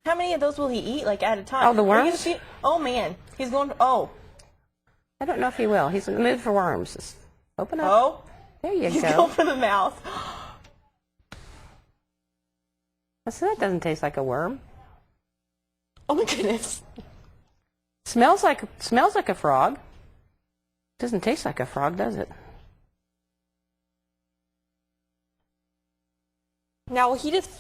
How many of those will he eat, like, at a time? Oh, the worms? Oh, man. He's going to... Oh. I don't know if he will. He's in the mood for worms. Just open up. Oh. There you He's go. going for the mouth. So that doesn't taste like a worm. Oh, my goodness. Smells like a frog. Doesn't taste like a frog, does it? Now, will he just,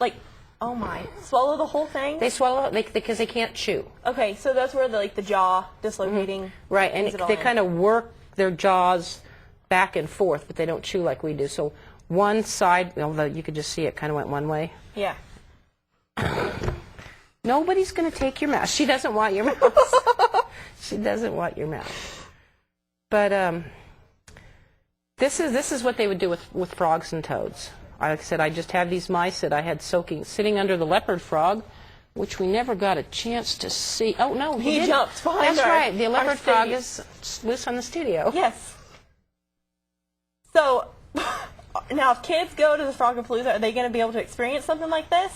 like... Oh my! Swallow the whole thing? They swallow it because they can't chew. Okay, so that's where the jaw dislocating. Right, and they kind of work their jaws back and forth, but they don't chew like we do. So one side, although you could just see it kind of went one way. Yeah. Nobody's going to take your mouse. She doesn't want your mouse. She doesn't want your mouse. But this is what they would do with frogs and toads. Like I said, I just had these mice that I had sitting under the leopard frog, which we never got a chance to see. Oh, no, he jumped behind That's right. The leopard frog is loose on the studio. Yes. So, now if kids go to the Frogapalooza, are they going to be able to experience something like this?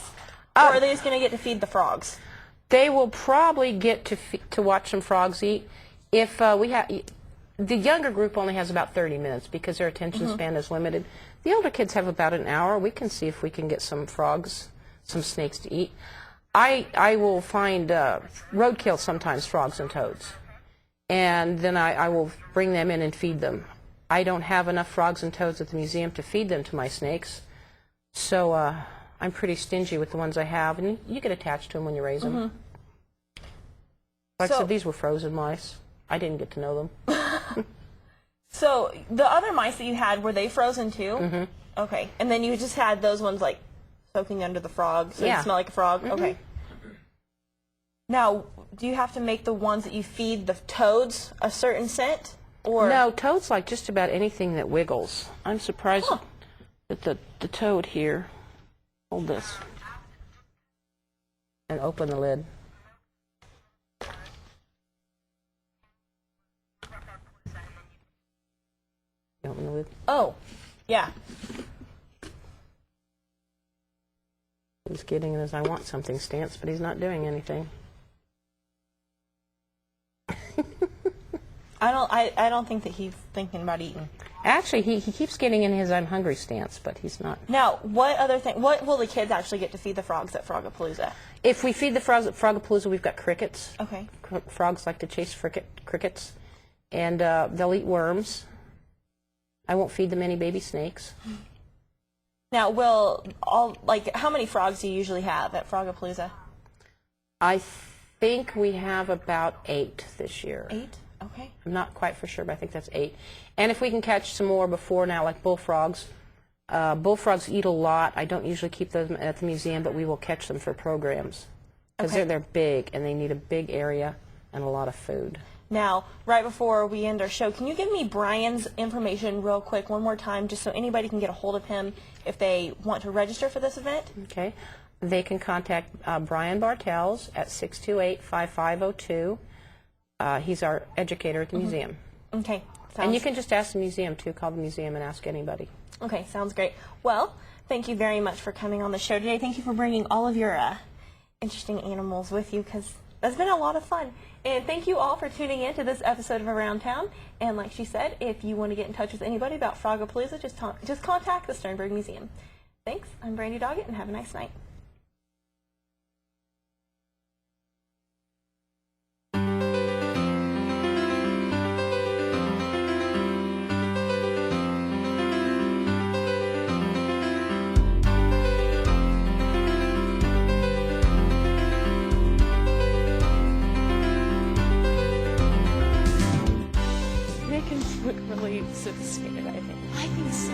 Or are they just going to get to feed the frogs? They will probably get to watch some frogs eat. If we have... The younger group only has about 30 minutes because their attention span is limited. The older kids have about an hour. We can see if we can get some frogs, some snakes to eat. I will find roadkill sometimes, frogs and toads. And then I will bring them in and feed them. I don't have enough frogs and toads at the museum to feed them to my snakes. So I'm pretty stingy with the ones I have. And you get attached to them when you raise them. Like I said, these were frozen mice. I didn't get to know them. So the other mice that you had, were they frozen too? Okay. And then you just had those ones like soaking under the frog, so they smell like a frog? Okay. Now, do you have to make the ones that you feed the toads a certain scent? Or no, toads like just about anything that wiggles. I'm surprised that the toad here, hold this, and open the lid. Open the lid. Oh, yeah. He's getting his I want something stance, but he's not doing anything. I don't think that he's thinking about eating. Actually, he keeps getting in his I'm hungry stance, but he's not. Now, what will the kids actually get to feed the frogs at Frogapalooza? If we feed the frogs at Frogapalooza, we've got crickets. Okay. Frogs like to chase crickets, and they'll eat worms. I won't feed them any baby snakes. Now, how many frogs do you usually have at Frogapalooza? I think we have about 8 this year. 8? Okay. I'm not quite for sure, but I think that's 8. And if we can catch some more before now, like bullfrogs. Bullfrogs eat a lot. I don't usually keep them at the museum, but we will catch them for programs. Because they're big, and they need a big area and a lot of food. Now, right before we end our show, can you give me Brian's information real quick one more time, just so anybody can get a hold of him if they want to register for this event? Okay. They can contact Brian Bartels at 628-5502. He's our educator at the museum. Okay. And you can just ask the museum, too. Call the museum and ask anybody. Okay, sounds great. Well, thank you very much for coming on the show today. Thank you for bringing all of your interesting animals with you, because that's been a lot of fun. And thank you all for tuning in to this episode of Around Town. And like she said, if you want to get in touch with anybody about Frogapalooza, just contact the Sternberg Museum. Thanks. I'm Brandy Doggett, and have a nice night. They can look really sophisticated, I think. I think so.